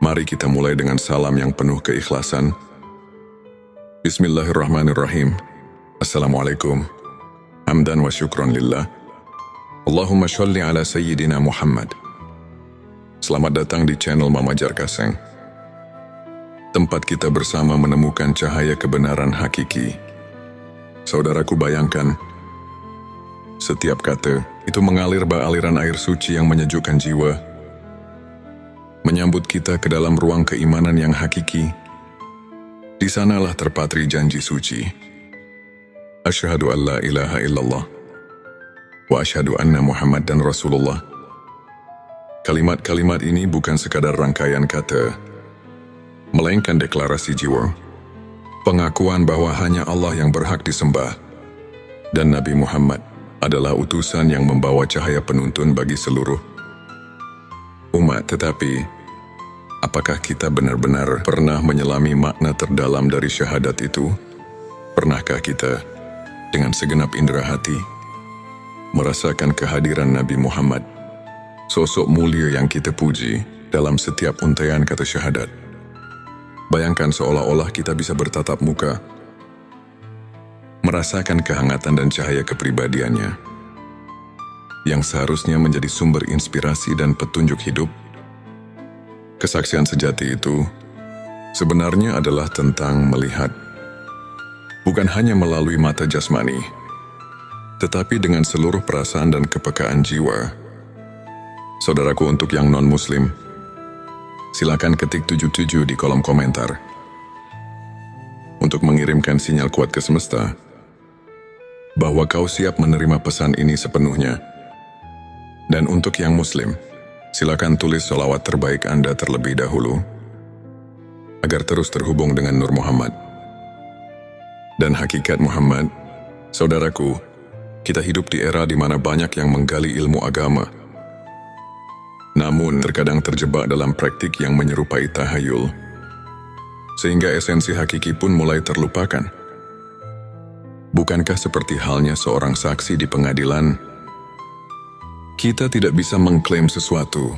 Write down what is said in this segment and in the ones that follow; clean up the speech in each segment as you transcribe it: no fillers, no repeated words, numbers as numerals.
Mari kita mulai dengan salam yang penuh keikhlasan. Bismillahirrahmanirrahim. Assalamualaikum. Hamdan wa syukron lillah. Allahumma sholli ala Sayyidina Muhammad. Selamat datang di channel Mama Jar Kaseng. Tempat kita bersama menemukan cahaya kebenaran hakiki. Saudaraku, bayangkan, setiap kata itu mengalir aliran air suci yang menyejukkan jiwa, menyambut kita ke dalam ruang keimanan yang hakiki. Di sanalah terpatri janji suci. Asyhadu an la ilaha illallah wa asyhadu anna Muhammadan Rasulullah. Kalimat-kalimat ini bukan sekadar rangkaian kata, melainkan deklarasi jiwa, pengakuan bahwa hanya Allah yang berhak disembah, dan Nabi Muhammad adalah utusan yang membawa cahaya penuntun bagi seluruh umat. Tetapi, apakah kita benar-benar pernah menyelami makna terdalam dari syahadat itu? Pernahkah kita, dengan segenap indera hati, merasakan kehadiran Nabi Muhammad, sosok mulia yang kita puji dalam setiap untaian kata syahadat? Bayangkan seolah-olah kita bisa bertatap muka, merasakan kehangatan dan cahaya kepribadiannya, yang seharusnya menjadi sumber inspirasi dan petunjuk hidup. Kesaksian sejati itu sebenarnya adalah tentang melihat, bukan hanya melalui mata jasmani, tetapi dengan seluruh perasaan dan kepekaan jiwa. Saudaraku, untuk yang non-muslim, silakan ketik 77 di kolom komentar untuk mengirimkan sinyal kuat ke semesta bahwa kau siap menerima pesan ini sepenuhnya. Dan untuk yang muslim, silakan tulis sholawat terbaik Anda terlebih dahulu, agar terus terhubung dengan Nur Muhammad dan hakikat Muhammad. Saudaraku, kita hidup di era di mana banyak yang menggali ilmu agama, namun terkadang terjebak dalam praktik yang menyerupai tahayul, sehingga esensi hakiki pun mulai terlupakan. Bukankah seperti halnya seorang saksi di pengadilan, kita tidak bisa mengklaim sesuatu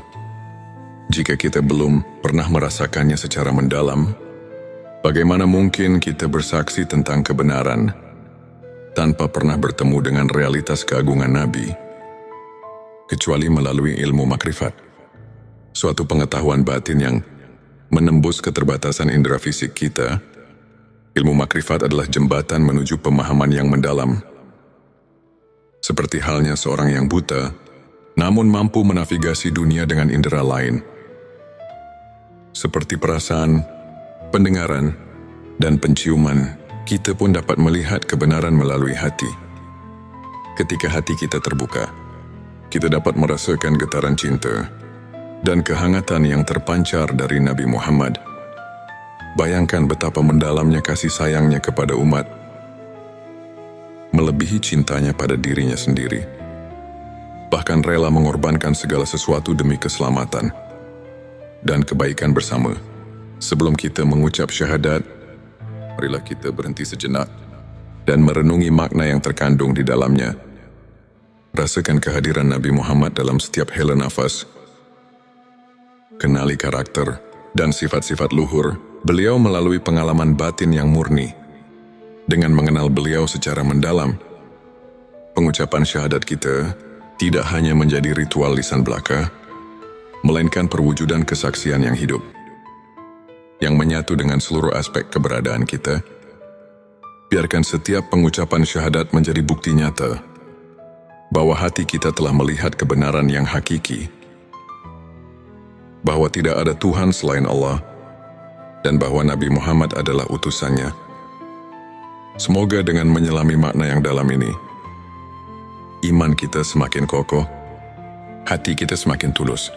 jika kita belum pernah merasakannya secara mendalam? Bagaimana mungkin kita bersaksi tentang kebenaran tanpa pernah bertemu dengan realitas keagungan Nabi, kecuali melalui ilmu makrifat, suatu pengetahuan batin yang menembus keterbatasan indera fisik kita? Ilmu makrifat adalah jembatan menuju pemahaman yang mendalam. Seperti halnya seorang yang buta, namun mampu menavigasi dunia dengan indera lain. Seperti perasaan, pendengaran, dan penciuman, kita pun dapat melihat kebenaran melalui hati. Ketika hati kita terbuka, kita dapat merasakan getaran cinta dan kehangatan yang terpancar dari Nabi Muhammad. Bayangkan betapa mendalamnya kasih sayangnya kepada umat, melebihi cintanya pada dirinya sendiri. Bahkan rela mengorbankan segala sesuatu demi keselamatan dan kebaikan bersama. Sebelum kita mengucap syahadat, marilah kita berhenti sejenak dan merenungi makna yang terkandung di dalamnya. Rasakan kehadiran Nabi Muhammad dalam setiap hela nafas. Kenali karakter dan sifat-sifat luhur beliau melalui pengalaman batin yang murni. Dengan mengenal beliau secara mendalam, pengucapan syahadat kita tidak hanya menjadi ritual lisan belaka, melainkan perwujudan kesaksian yang hidup, yang menyatu dengan seluruh aspek keberadaan kita. Biarkan setiap pengucapan syahadat menjadi bukti nyata bahwa hati kita telah melihat kebenaran yang hakiki, bahwa tidak ada Tuhan selain Allah, dan bahwa Nabi Muhammad adalah utusannya. Semoga dengan menyelami makna yang dalam ini, iman kita semakin kokoh, hati kita semakin tulus,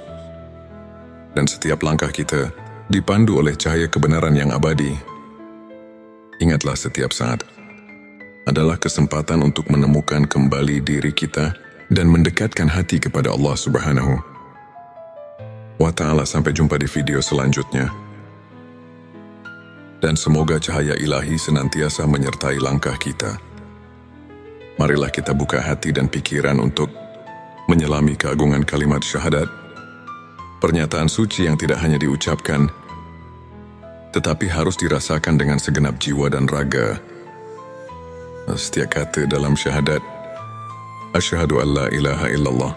dan setiap langkah kita dipandu oleh cahaya kebenaran yang abadi. Ingatlah, setiap saat adalah kesempatan untuk menemukan kembali diri kita dan mendekatkan hati kepada Allah Subhanahu wa Ta'ala. Sampai jumpa di video selanjutnya. Dan semoga cahaya ilahi senantiasa menyertai langkah kita. Marilah kita buka hati dan pikiran untuk menyelami keagungan kalimat syahadat, Pernyataan suci yang tidak hanya diucapkan, tetapi harus dirasakan dengan segenap jiwa dan raga. Setiap kata dalam syahadat, Asyhadu an la ilaha illallah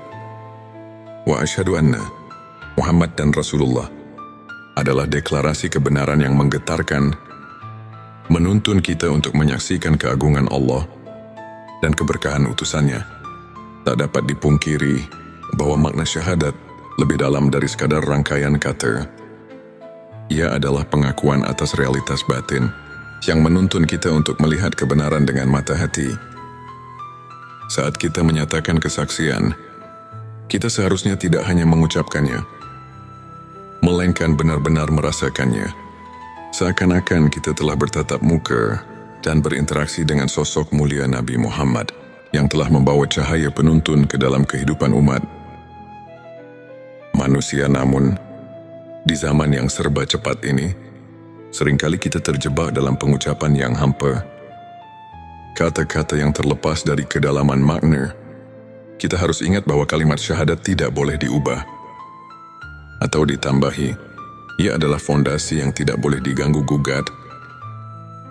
wa asyhadu anna Muhammad dan Rasulullah, adalah deklarasi kebenaran yang menggetarkan, menuntun kita untuk menyaksikan keagungan Allah dan keberkahan utusannya. Tak dapat dipungkiri bahwa makna syahadat lebih dalam dari sekadar rangkaian kata. Ia adalah pengakuan atas realitas batin yang menuntun kita untuk melihat kebenaran dengan mata hati. Saat kita menyatakan kesaksian, kita seharusnya tidak hanya mengucapkannya, melainkan benar-benar merasakannya. Seakan-akan kita telah bertatap muka dan berinteraksi dengan sosok mulia Nabi Muhammad yang telah membawa cahaya penuntun ke dalam kehidupan umat manusia. Namun, di zaman yang serba cepat ini, seringkali kita terjebak dalam pengucapan yang hampa. Kata-kata yang terlepas dari kedalaman makna. Kita harus ingat bahwa kalimat syahadat tidak boleh diubah atau ditambahi. Ia adalah fondasi yang tidak boleh diganggu-gugat,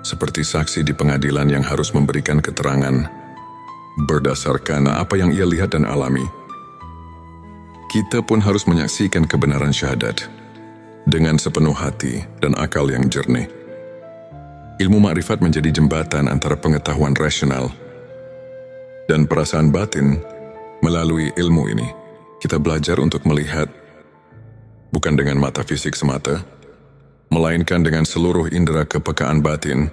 seperti saksi di pengadilan yang harus memberikan keterangan berdasarkan apa yang ia lihat dan alami. Kita pun harus menyaksikan kebenaran syahadat dengan sepenuh hati dan akal yang jernih. Ilmu makrifat menjadi jembatan antara pengetahuan rasional dan perasaan batin. Melalui ilmu ini, kita belajar untuk melihat bukan dengan mata fisik semata, melainkan dengan seluruh indera kepekaan batin.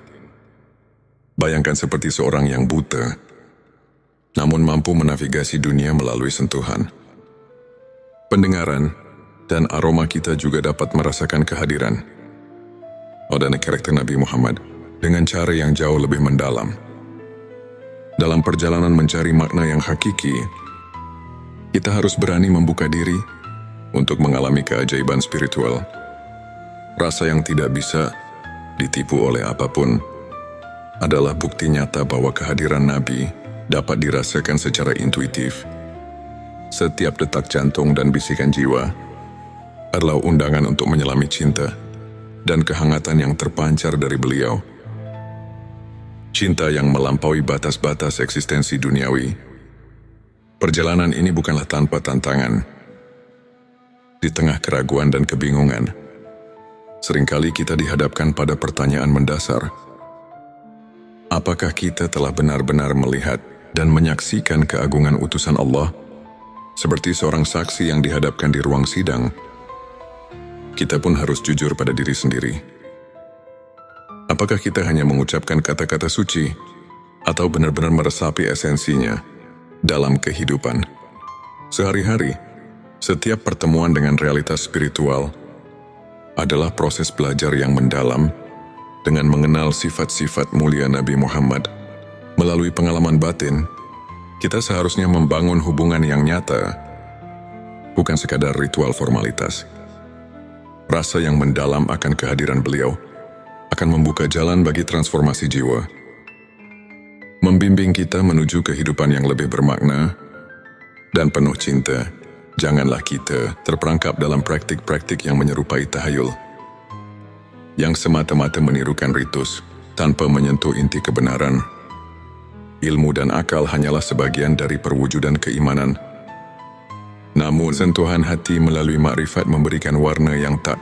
Bayangkan seperti seorang yang buta, namun mampu menavigasi dunia melalui sentuhan. Pendengaran dan aroma kita juga dapat merasakan kehadiran dan karakter Nabi Muhammad dengan cara yang jauh lebih mendalam. Dalam perjalanan mencari makna yang hakiki, kita harus berani membuka diri untuk mengalami keajaiban spiritual. Rasa yang tidak bisa ditipu oleh apapun adalah bukti nyata bahwa kehadiran Nabi dapat dirasakan secara intuitif. Setiap detak jantung dan bisikan jiwa adalah undangan untuk menyelami cinta dan kehangatan yang terpancar dari beliau. Cinta yang melampaui batas-batas eksistensi duniawi. Perjalanan ini bukanlah tanpa tantangan. Di tengah keraguan dan kebingungan, seringkali kita dihadapkan pada pertanyaan mendasar. Apakah kita telah benar-benar melihat dan menyaksikan keagungan utusan Allah? Seperti seorang saksi yang dihadapkan di ruang sidang, kita pun harus jujur pada diri sendiri. Apakah kita hanya mengucapkan kata-kata suci atau benar-benar meresapi esensinya dalam kehidupan sehari-hari? Setiap pertemuan dengan realitas spiritual adalah proses belajar yang mendalam dengan mengenal sifat-sifat mulia Nabi Muhammad. Melalui pengalaman batin, kita seharusnya membangun hubungan yang nyata, bukan sekadar ritual formalitas. Rasa yang mendalam akan kehadiran beliau akan membuka jalan bagi transformasi jiwa, membimbing kita menuju kehidupan yang lebih bermakna dan penuh cinta. Janganlah kita terperangkap dalam praktik-praktik yang menyerupai tahayul, yang semata-mata menirukan ritus tanpa menyentuh inti kebenaran. Ilmu dan akal hanyalah sebagian dari perwujudan keimanan. Namun, sentuhan hati melalui makrifat memberikan warna yang tak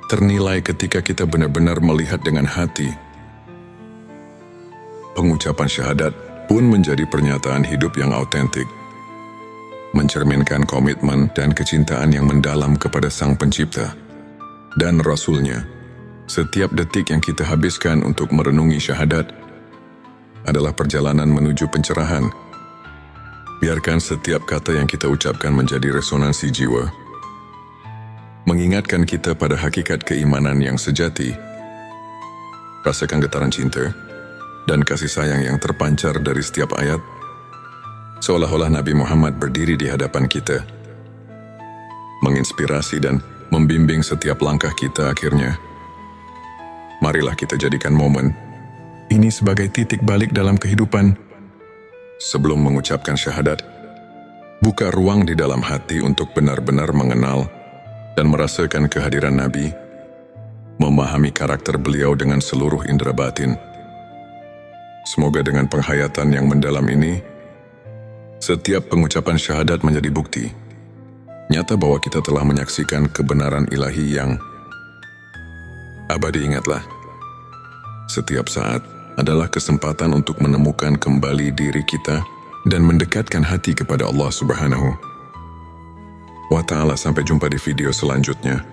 ternilai ketika kita benar-benar melihat dengan hati. Pengucapan syahadat pun menjadi pernyataan hidup yang autentik, mencerminkan komitmen dan kecintaan yang mendalam kepada Sang Pencipta dan Rasul-Nya. Setiap detik yang kita habiskan untuk merenungi syahadat adalah perjalanan menuju pencerahan. Biarkan setiap kata yang kita ucapkan menjadi resonansi jiwa, mengingatkan kita pada hakikat keimanan yang sejati. Rasakan getaran cinta dan kasih sayang yang terpancar dari setiap ayat, seolah-olah Nabi Muhammad berdiri di hadapan kita, menginspirasi dan membimbing setiap langkah kita. Akhirnya, marilah kita jadikan momen ini sebagai titik balik dalam kehidupan. Sebelum mengucapkan syahadat, buka ruang di dalam hati untuk benar-benar mengenal dan merasakan kehadiran Nabi, memahami karakter beliau dengan seluruh indera batin. Semoga dengan penghayatan yang mendalam ini, setiap pengucapan syahadat menjadi bukti nyata bahwa kita telah menyaksikan kebenaran ilahi yang abadi. Ingatlah, setiap saat adalah kesempatan untuk menemukan kembali diri kita dan mendekatkan hati kepada Allah Subhanahu wa Ta'ala. Sampai jumpa di video selanjutnya.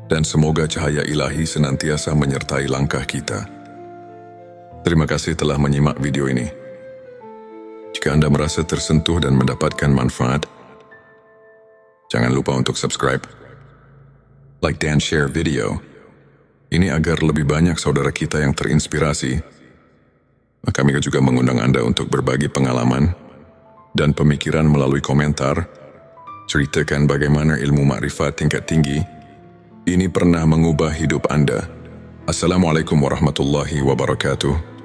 Dan semoga cahaya ilahi senantiasa menyertai langkah kita. Terima kasih telah menyimak video ini. Jika Anda merasa tersentuh dan mendapatkan manfaat, jangan lupa untuk subscribe, like dan share video ini agar lebih banyak saudara kita yang terinspirasi. Kami juga mengundang Anda untuk berbagi pengalaman dan pemikiran melalui komentar. Ceritakan bagaimana ilmu makrifat tingkat tinggi ini pernah mengubah hidup Anda. Assalamualaikum warahmatullahi wabarakatuh.